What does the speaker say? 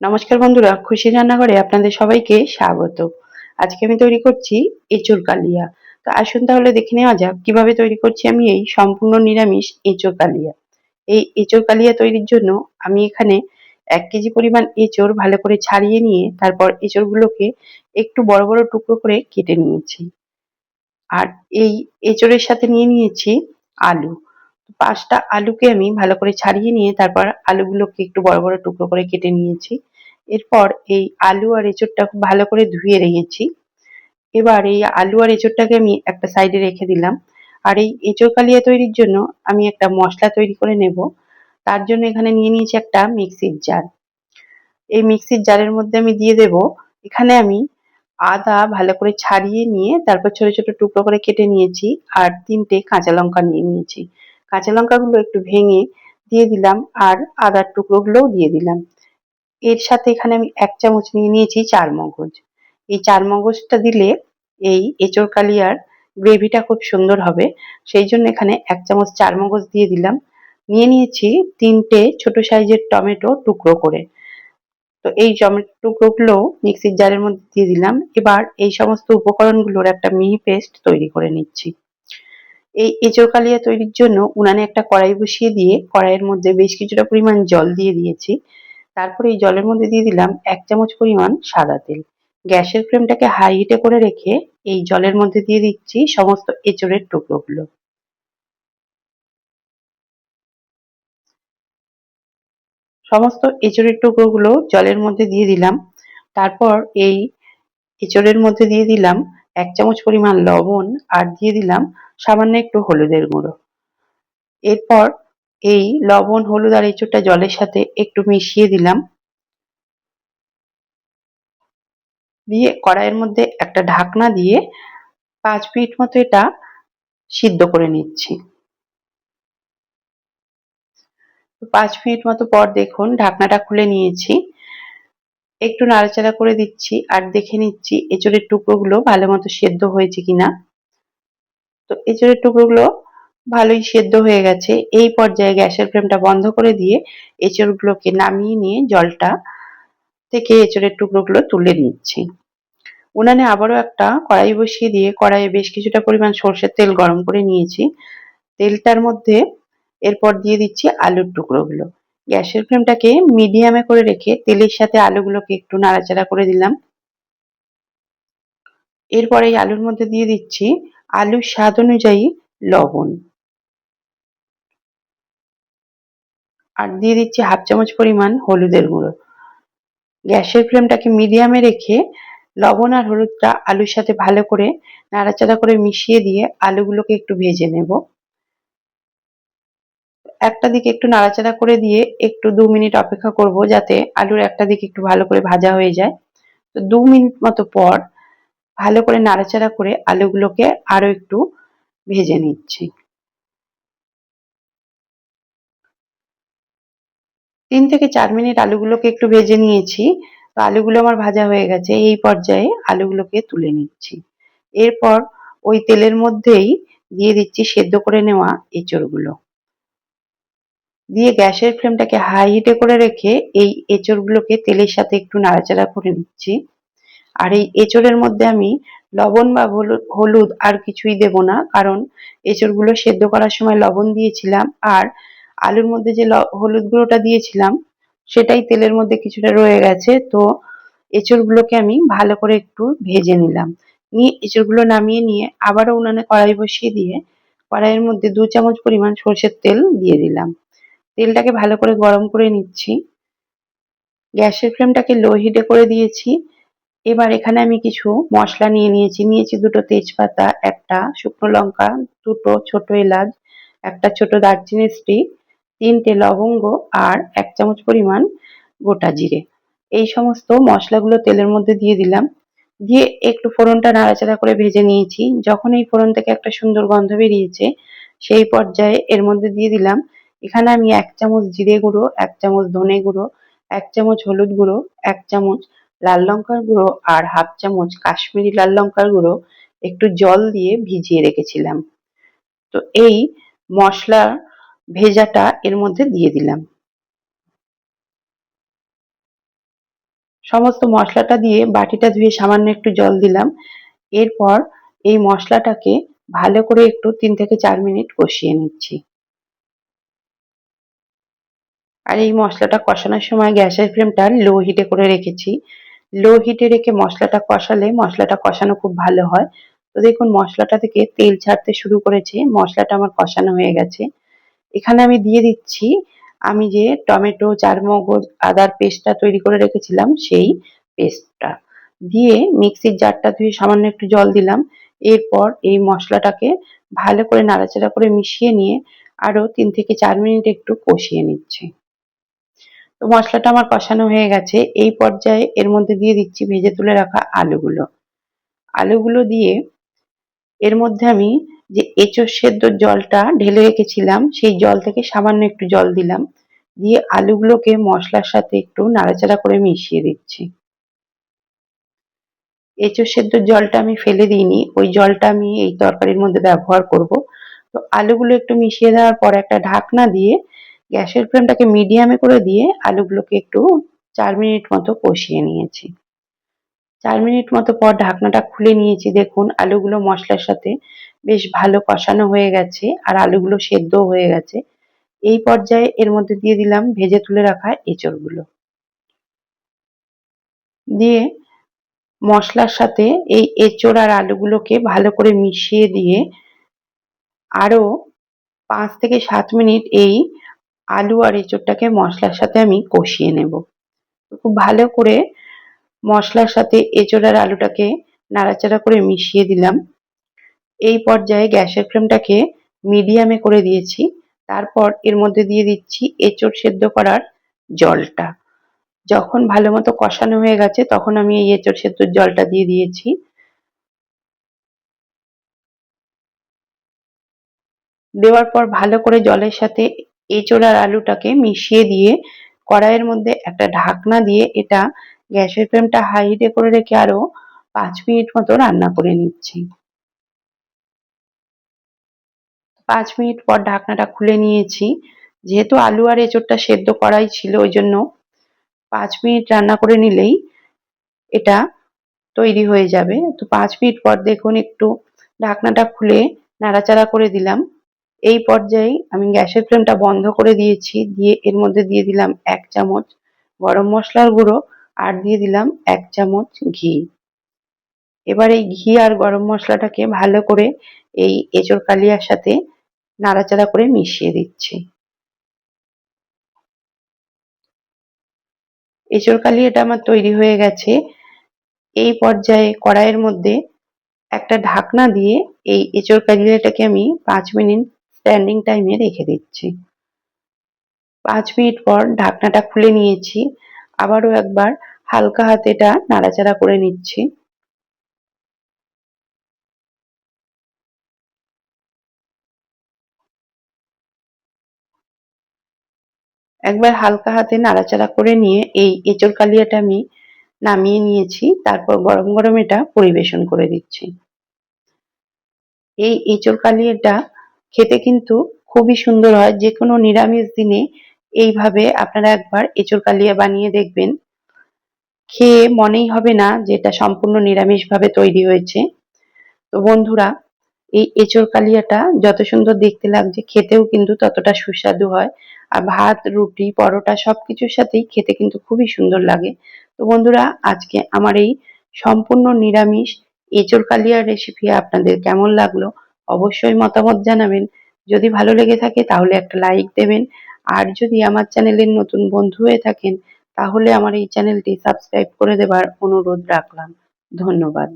নমস্কার বন্ধুরা, খুশি রান্নাঘরে আপনাদের সবাইকে স্বাগত। আজকে আমি তৈরি করছি এঁচোড় কালিয়া। তো আসুন তাহলে দেখে নেওয়া যাক কিভাবে তৈরি করছি আমি এই সম্পূর্ণ নিরামিষ এঁচোড় কালিয়া। এই এঁচোড় কালিয়া তৈরির জন্য আমি এখানে ১ কেজি পরিমাণ এঁচোড় ভালো করে ছাড়িয়ে নিয়ে তারপর এঁচোড়গুলোকে একটু বড় বড় টুকরো করে কেটে নিয়েছি। আর এই এঁচোড়ের সাথে নিয়ে নিয়েছি আলু। ৫ টা আলুকে আমি ভালো করে ছাড়িয়ে নিয়ে তারপর আলুগুলোকে একটু বড় বড় টুকরো করে কেটে নিয়েছি। এরপর এই আলু আর এঁচোড়টা খুব ভালো করে ধুয়ে রেখেছি। এবার এই আলু আর এঁচোড়টাকে আমি একটা সাইডে রেখে দিলাম। আর এই এঁচোড় কালিয়া তৈরির জন্য আমি একটা মশলা তৈরি করে নেব। তার জন্য এখানে নিয়ে নিয়েছি একটা মিক্সির জার। এই মিক্সির জারের মধ্যে আমি দিয়ে দেব, এখানে আমি আদা ভালো করে ছাড়িয়ে নিয়ে তারপর ছোট ছোট টুকরো করে কেটে নিয়েছি আর ৩ টে কাঁচা লঙ্কা নিয়ে নিয়েছি। কাঁচা লঙ্কাগুলো একটু ভেঙে দিয়ে দিলাম আর আদার টুকরোগুলোও দিয়ে দিলাম। এর সাথে এখানে আমি ১ চামচ নিয়ে নিয়েছি চারমগজ। এই চারমগজটা দিলে এই এঁচোড় কালিয়ার গ্রেভিটা খুব সুন্দর হবে। সেই জন্য এখানে ১ চামচ চারমগজ দিয়ে দিলাম। নিয়ে নিয়েছি ৩ টে ছোট সাইজের টমেটো টুকরো করে। তো এই টমেটো টুকরোগুলো মিক্সির জারের মধ্যে দিয়ে দিলাম। এবার এই সমস্ত উপকরণগুলোর একটা মিহি পেস্ট তৈরি করে নিচ্ছি। এই এঁচোড় কালিয়া তৈরির জন্য উনানে একটা কড়াই বসিয়ে দিয়ে কড়াইয়ের মধ্যে বেশ কিছুটা পরিমাণ জল দিয়ে দিয়েছি। তারপরে এই জলের মধ্যে দিয়ে দিলাম ১ চামচ পরিমাণ সাদা তেল। গ্যাসের ফ্লেমটাকে হাই হিটে করে রেখে এই জলের মধ্যে দিয়ে দিচ্ছি সমস্ত এঁচোড়ের টুকরোগুলো। সমস্ত এঁচোড়ের টুকরোগুলো জলের মধ্যে দিয়ে দিলাম। তারপর এই এঁচোড়ের মধ্যে দিয়ে দিলাম ১ চামচ পরিমাণ লবণ আর দিয়ে দিলাম সামান্য একটু হলুদের গুঁড়ো। এরপর এই লবণ, হলুদ আর এঁচোড়টা জলের সাথে একটু মিশিয়ে দিলাম। দিয়ে কড়াইয়ের মধ্যে একটা ঢাকনা দিয়ে ৫ মিনিট মতো এটা সিদ্ধ করে নিচ্ছি। ৫ মিনিট মতো পর দেখুন ঢাকনাটা খুলে নিয়েছি। একটু নাড়াচাড়া করে দিচ্ছি আর দেখে নিচ্ছি এঁচোড়ের টুকরোগুলো ভালো মতো সেদ্ধ হয়েছে কিনা। তো এঁচোড়ের টুকরোগুলো ভালোই সেদ্ধ হয়ে গেছে। এই পর্যায়ে গ্যাসের ফ্লেমটা বন্ধ করে দিয়ে এঁচোড়গুলোকে নামিয়ে নিয়ে জলটা থেকে এঁচোড়ের টুকরোগুলো তুলে নিচ্ছি। উনানে আবারও একটা কড়াই বসিয়ে দিয়ে কড়াইয়ে বেশ কিছুটা পরিমাণ সর্ষের তেল গরম করে নিয়েছি। তেলটার মধ্যে এরপর দিয়ে দিচ্ছি আলুর টুকরোগুলো। গ্যাসের ফ্লেমটাকে মিডিয়ামে করে রেখে তেলের সাথে আলুগুলোকে একটু নাড়াচাড়া করে দিলাম। এরপর এই আলুর মধ্যে দিয়ে দিচ্ছি আলুর স্বাদ অনুযায়ী লবণ আর দিয়ে দিচ্ছি ১/২ চামচ পরিমাণ হলুদের গুঁড়ো। গ্যাসের ফ্লেমটাকে মিডিয়ামে রেখে লবণ আর হলুদটা আলুর সাথে ভালো করে নাড়াচাড়া করে মিশিয়ে দিয়ে আলুগুলোকে একটু ভেজে নেব। একটা দিক একটু নাড়াচাড়া করে দিয়ে একটু ২ মিনিট অপেক্ষা করব যাতে আলুর একটা দিক একটু ভালো করে ভাজা হয়ে যায়। তো ২ মিনিট মতো পর ভালো করে নাড়াচাড়া করে আলুগুলোকে আরো একটু ভেজে নিচ্ছি। ৩ থেকে ৪ মিনিট আলুগুলোকে একটু ভেজে নিয়েছি। তো আলুগুলো আমার ভাজা হয়ে গেছে। এই পর্যায়ে আলুগুলোকে তুলে নিচ্ছি। এরপর ওই তেলের মধ্যেই দিয়ে দিচ্ছি সেদ্ধ করে নেওয়া এঁচোড়গুলো। দিয়ে গ্যাসের ফ্লেমটাকে হাই হিটে করে রেখে এই এঁচোড়গুলোকে তেলের সাথে একটু নাড়াচাড়া করে নিচ্ছি। আর এই এঁচোড়ের মধ্যে আমি লবণ বা হলুদ আর কিছুই দেব না, কারণ এঁচোড়গুলো সেদ্ধ করার সময় লবণ দিয়েছিলাম আর আলুর মধ্যে যে হলুদ গুঁড়োটা দিয়েছিলাম সেটাই তেলের মধ্যে কিছুটা রয়ে গেছে। তো এঁচোড়গুলোকে আমি ভালো করে একটু ভেজে নিলাম। নিয়ে এঁচোড়গুলো নামিয়ে নিয়ে আবারও উনানে কড়াই বসিয়ে দিয়ে কড়াইয়ের মধ্যে ২ চামচ পরিমাণ সর্ষের তেল দিয়ে দিলাম। তেলটাকে ভালো করে গরম করে নিচ্ছি। গ্যাসের ফ্লেমটাকে লো হিটে করে দিয়েছি। এবার এখানে আমি কিছু মশলা নিয়ে নিয়েছি। নিয়েছি ২ টো তেজপাতা, ১ টা শুকনো লঙ্কা, ২ টো ছোট এলাচ, ১ টা ছোট দারচিনির স্টিক, ৩ টে লবঙ্গ আর ১ চামচ পরিমাণ গোটা জিরে। এই সমস্ত মশলাগুলো তেলের মধ্যে দিয়ে দিলাম। দিয়ে একটু ফোড়নটা নাড়াচাড়া করে ভেজে নিয়েছি। যখন এই ফোড়ন থেকে একটা সুন্দর গন্ধ বেরিয়েছে, সেই পর্যায়ে এর মধ্যে দিয়ে দিলাম, এখানে আমি ১ চামচ জিরে গুঁড়ো, ১ চামচ ধনে গুঁড়ো, ১ চামচ হলুদ গুঁড়ো, ১ চামচ লাল লঙ্কার গুঁড়ো আর ১/২ চামচ কাশ্মীরি লাল লঙ্কার গুঁড়ো একটু জল দিয়ে ভিজিয়ে রেখেছিলাম। তো এই মশলা ভেজাটা এর মধ্যে দিয়ে দিলাম। সমস্ত মশলাটা দিয়ে বাটিটা ধুয়ে সামান্য একটু জল দিলাম। এরপর এই মশলাটাকে ভালো করে একটু 3 থেকে 4 মিনিট কষিয়ে নিচ্ছি। আর এই মশলাটা কষানোর সময় গ্যাসের ফ্লেমটা লো হিটে করে রেখেছি। লো হিটে রেখে মশলাটা কষালে মশলাটা কষানো খুব ভালো হয়। তো দেখুন মশলাটা থেকে তেল ছাড়তে শুরু করেছে, মশলাটা আমার কষানো হয়ে গেছে। এখানে আমি দিয়ে দিচ্ছি আমি যে টমেটো, চারমগজ, আদার পেস্টটা তৈরি করে রেখেছিলাম সেই পেস্টটা। দিয়ে মিক্সির জারটা ধুয়ে সামান্য একটু জল দিলাম। এরপর এই মশলাটাকে ভালো করে নাড়াচাড়া করে মিশিয়ে নিয়ে আরো 3 থেকে 4 মিনিট একটু কষিয়ে নিচ্ছি। তো মশলাটা আমার কষানো হয়ে গেছে। এই পর্যায়ে এর মধ্যে দিয়ে দিচ্ছি ভেজে তুলে রাখা আলুগুলো। আলুগুলো দিয়ে এর মধ্যে আমি যে এঁচোড় সেদ্ধর জলটা ঢেলে রেখেছিলাম সেই জল থেকে সামান্য একটু জল দিলাম। দিয়ে আলুগুলোকে মশলার সাথে একটু নাড়াচাড়া করে মিশিয়ে দিচ্ছি। এঁচোড় সেদ্ধর জলটা আমি ফেলে দিইনি, ওই জলটা আমি এই তরকারির মধ্যে ব্যবহার করব। তো আলুগুলো একটু মিশিয়ে দেওয়ার পর একটা ঢাকনা দিয়ে গ্যাসের ফ্লেমটাকে মিডিয়ামে করে দিয়ে আলুগুলোকে একটু 4 মিনিট মতো কষিয়ে নিয়েছি। 4 মিনিট মতো পর ঢাকনাটা খুলে নিয়েছি, দেখুন আলুগুলো মশলার সাথে বেশ ভালো কষানো হয়ে গেছে আর আলুগুলো সেদ্ধও হয়ে গেছে। এই পর্যায়ে এর মধ্যে দিয়ে দিলাম ভেজে তুলে রাখা এঁচোড়গুলো। দিয়ে মশলার সাথে এই এঁচোড় আর আলুগুলোকে ভালো করে মিশিয়ে দিয়ে আরো 5 থেকে 7 মিনিট এই আলু আর এঁচোড়টাকে মশলার সাথে আমি কষিয়ে নেব। খুব ভালো করে মশলার সাথে এঁচোড় আর আলুটাকে নাড়াচাড়া করে মিশিয়ে দিলাম। এই পর্যায়ে গ্যাসের ফ্লেমটাকে মিডিয়ামে করে দিয়েছি। তারপর এর মধ্যে দিয়ে দিচ্ছি এঁচোড় সেদ্ধ করার জলটা। যখন ভালো মতো কষানো হয়ে গেছে তখন আমি এই এঁচোড় সেদ্ধর জলটা দিয়ে দিয়েছি। দেওয়ার পর ভালো করে জলের সাথে এঁচোড় আর আলুটাকে মিশিয়ে দিয়ে কড়াইয়ের মধ্যে একটা ঢাকনা দিয়ে এটা গ্যাসের ফ্লেমটা হাই হিটে করে রেখে আরো 5 মিনিট মতো রান্না করে নিচ্ছি। 5 মিনিট পর ঢাকনাটা খুলে নিয়েছি। যেহেতু আলু আর এঁচোড়টা সেদ্ধ করাই ছিল ওই জন্য 5 মিনিট রান্না করে নিলেই এটা তৈরি হয়ে যাবে। তো 5 মিনিট পর দেখুন একটু ঢাকনাটা খুলে নাড়াচাড়া করে দিলাম। এই পর্যায়ে আমি গ্যাসের ফ্লেমটা বন্ধ করে দিয়েছি। দিয়ে এর মধ্যে দিয়ে দিলাম 1 চামচ গরম মশলার গুঁড়ো আর দিয়ে দিলাম 1 চামচ ঘি। এবার এই ঘি আর গরম মশলাটাকে ভালো করে এই এঁচোড় কালিয়ার সাথে নাড়াচাড়া করে মিশিয়ে দিচ্ছি। এঁচোড় কালিয়াটা আমার তৈরি হয়ে গেছে। এই পর্যায়ে কড়াইয়ের মধ্যে একটা ঢাকনা দিয়ে এই এঁচোড় কালিয়াটাকে আমি 5 মিনিট স্ট্যান্ডিং টাইমে রেখে দিচ্ছি। 5 মিনিট পর ঢাকনাটা খুলে নিয়েছি। আবারও একবার হালকা হাতে এটা নাড়াচাড়া করে নিচ্ছি। একবার হালকা হাতে নাড়াচাড়া করে নিয়ে এই এঁচোড় কালিয়াটা আমি নামিয়ে নিয়েছি। তারপর গরম গরম এটা পরিবেশন করে দিচ্ছি। এই এঁচোড় কালিয়াটা খেতে কিন্তু খুবই সুন্দর হয়। যেকোনো নিরামিষ দিনে এইভাবে আপনারা একবার এঁচোড় কালিয়া বানিয়ে দেখবেন। খেয়ে মনেই হবে না যে এটা সম্পূর্ণ নিরামিষভাবে তৈরি হয়েছে। তো বন্ধুরা, এই এঁচোড় কালিয়াটা যত সুন্দর দেখতে লাগছে খেতেও কিন্তু ততটা সুস্বাদু হয়। আর ভাত, রুটি, পরোটা সবকিছুর সাথেই খেতে কিন্তু খুবই সুন্দর লাগে। তো বন্ধুরা, আজকে আমার এই সম্পূর্ণ নিরামিষ এঁচোড় কালিয়ার রেসিপি আপনাদের কেমন লাগলো অবশ্যই মতামত জানাবেন। যদি ভালো লেগে থাকে তাহলে একটা লাইক দেবেন। আর যদি আমার চ্যানেলের নতুন বন্ধু হয়ে থাকেন তাহলে আমার এই চ্যানেলটি সাবস্ক্রাইব করে দেবার অনুরোধ রাখলাম। ধন্যবাদ।